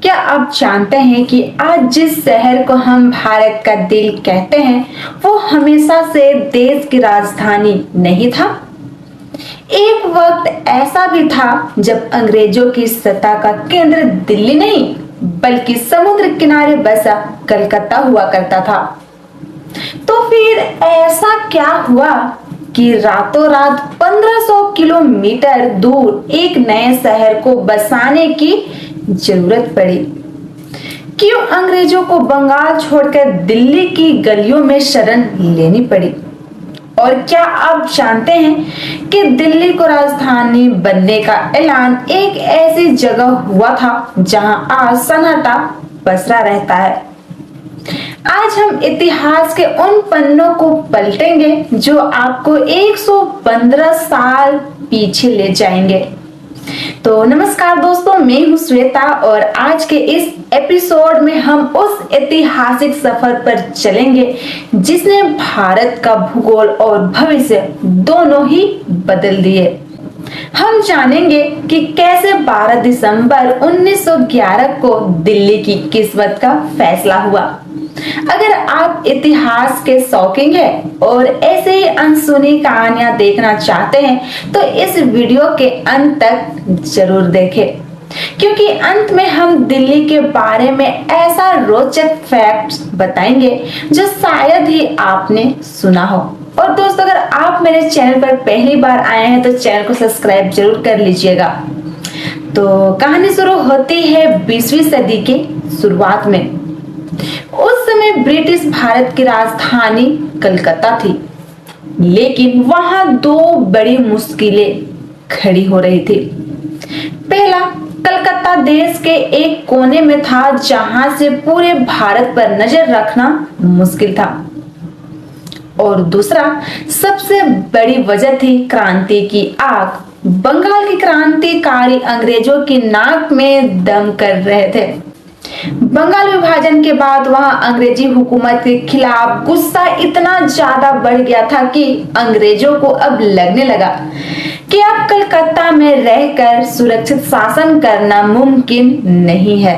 क्या आप जानते हैं कि आज जिस शहर को हम भारत का दिल कहते हैं वो हमेशा से देश की राजधानी नहीं था। एक वक्त ऐसा भी था जब अंग्रेजों की सत्ता का केंद्र दिल्ली नहीं बल्कि समुद्र किनारे बसा कलकत्ता हुआ करता था। तो फिर ऐसा क्या हुआ कि रातों रात 1500 किलोमीटर दूर एक नए शहर को बसाने की जरूरत पड़ी? क्यों अंग्रेजों को बंगाल छोड़कर दिल्ली की गलियों में शरण लेनी पड़ी? और क्या आप जानते हैं कि दिल्ली को राजधानी बनने का ऐलान एक ऐसी जगह हुआ था जहां आज सन्नाटा पसरा रहता है। आज हम इतिहास के उन पन्नों को पलटेंगे जो आपको 115 साल पीछे ले जाएंगे। तो नमस्कार दोस्तों, मैं हूं श्वेता और आज के इस एपिसोड में हम उस ऐतिहासिक सफर पर चलेंगे जिसने भारत का भूगोल और भविष्य दोनों ही बदल दिए। हम जानेंगे कि कैसे 12 दिसंबर 1911 को दिल्ली की किस्मत का फैसला हुआ। अगर आप इतिहास के शौकीन हैं और ऐसे ही अनसुनी कहानियां देखना चाहते हैं तो इस वीडियो के अंत तक जरूर देखें, क्योंकि अंत में हम दिल्ली के बारे में ऐसा रोचक फैक्ट्स बताएंगे जो शायद ही आपने सुना हो। और दोस्तों, अगर आप मेरे चैनल पर पहली बार आए हैं तो चैनल को सब्सक्राइब जरूर कर लीजिएगा। तो कहानी शुरू होती है 20वीं सदी के शुरुआत में। उस समय ब्रिटिश भारत की राजधानी कलकत्ता थी, लेकिन वहां दो बड़ी मुश्किलें खड़ी हो रही थी। पहला, कलकत्ता देश के एक कोने में था जहां से पूरे भारत पर नजर रखना मुश्किल था। और दूसरा, सबसे बड़ी वजह थी क्रांति की आग। बंगाल की क्रांतिकारी अंग्रेजों की नाक में दम कर रहे थे। बंगाल विभाजन के बाद वहां अंग्रेजी हुकूमत के खिलाफ गुस्सा इतना ज्यादा बढ़ गया था कि अंग्रेजों को अब लगने लगा कि अब कलकत्ता में रहकर सुरक्षित शासन करना मुमकिन नहीं है।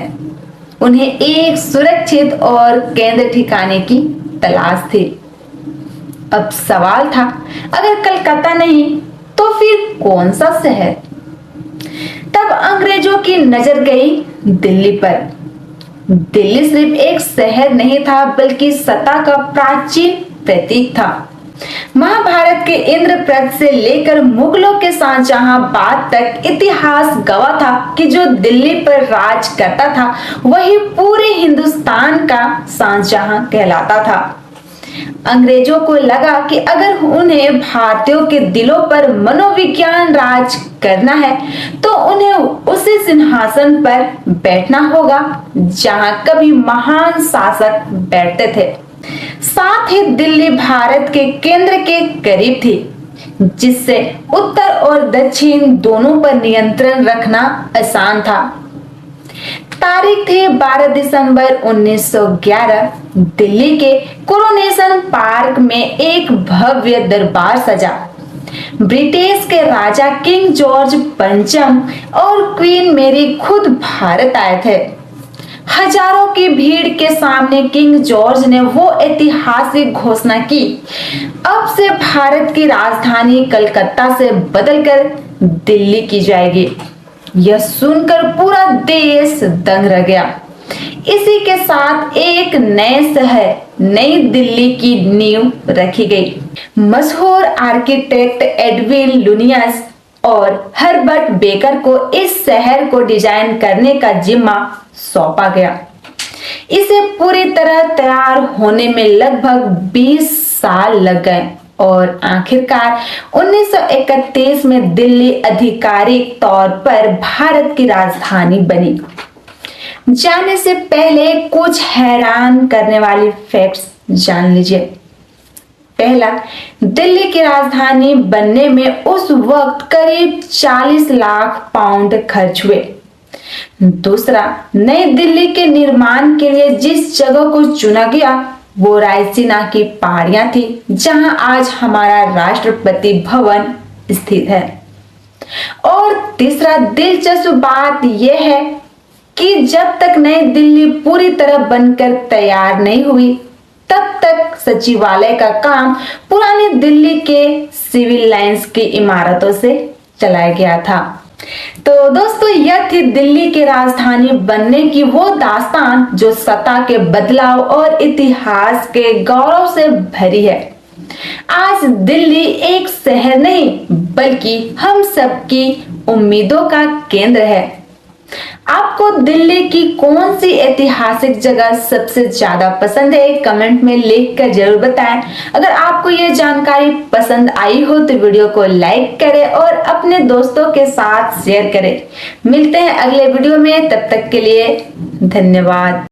उन्हें एक सुरक्षित और केंद्र ठिकाने की तलाश थी। अब सवाल था, अगर कलकत्ता नहीं तो फिर कौन सा शहर? तब अंग्रेजों की नजर गई दिल्ली पर। दिल्ली सिर्फ एक शहर नहीं था बल्कि सत्ता का प्राचीन प्रतीक था। महाभारत के इंद्रप्रस्थ से लेकर मुगलों के शाहजहां तक इतिहास गवाह था कि जो दिल्ली पर राज करता था वही पूरे हिंदुस्तान का शाहजहां कहलाता था। अंग्रेजों को लगा कि अगर उन्हें भारतीयों के दिलों पर मनोविज्ञान राज करना है तो उन्हें उसी सिंहासन पर बैठना होगा जहां कभी महान शासक बैठते थे। साथ ही दिल्ली भारत के केंद्र के करीब थी, जिससे उत्तर और दक्षिण दोनों पर नियंत्रण रखना आसान था। तारीख थी 12 दिसंबर 1911। दिल्ली के कोरोनेशन पार्क में एक भव्य दरबार सजा। ब्रिटेन के राजा किंग जॉर्ज पंचम और क्वीन मेरी खुद भारत आए थे। हजारों की भीड़ के सामने किंग जॉर्ज ने वो ऐतिहासिक घोषणा की, अब से भारत की राजधानी कलकत्ता से बदलकर दिल्ली की जाएगी। यह सुनकर पूरा देश दंग रह गया। इसी के साथ एक नए शहर नई दिल्ली की नींव रखी गई। मशहूर आर्किटेक्ट एडविन लुनियस और हर्बर्ट बेकर को इस शहर को डिजाइन करने का जिम्मा सौंपा गया। इसे पूरी तरह तैयार होने में लगभग 20 साल लग गए और आखिरकार 1931 में दिल्ली आधिकारिक तौर पर भारत की राजधानी बनी। जाने से पहले कुछ हैरान करने वाली फैक्ट्स जान लीजिए। पहला, दिल्ली की राजधानी बनने में उस वक्त करीब 40 लाख पाउंड खर्च हुए। दूसरा, नई दिल्ली के निर्माण के लिए जिस जगह को चुना गया वो रायसीना की पहाड़ियां थी, जहां आज हमारा राष्ट्रपति भवन स्थित है। और तीसरा दिलचस्प बात यह है कि जब तक नई दिल्ली पूरी तरह बनकर तैयार नहीं हुई तब तक सचिवालय का काम पुरानी दिल्ली के सिविल लाइंस की इमारतों से चलाया गया था। तो दोस्तों, यह थी दिल्ली की राजधानी बनने की वो दास्तान जो सत्ता के बदलाव और इतिहास के गौरव से भरी है। आज दिल्ली एक शहर नहीं बल्कि हम सबकी उम्मीदों का केंद्र है। आपको दिल्ली की कौन सी ऐतिहासिक जगह सबसे ज्यादा पसंद है, कमेंट में लिख कर जरूर बताएं। अगर आपको ये जानकारी पसंद आई हो तो वीडियो को लाइक करें और अपने दोस्तों के साथ शेयर करें। मिलते हैं अगले वीडियो में, तब तक के लिए धन्यवाद।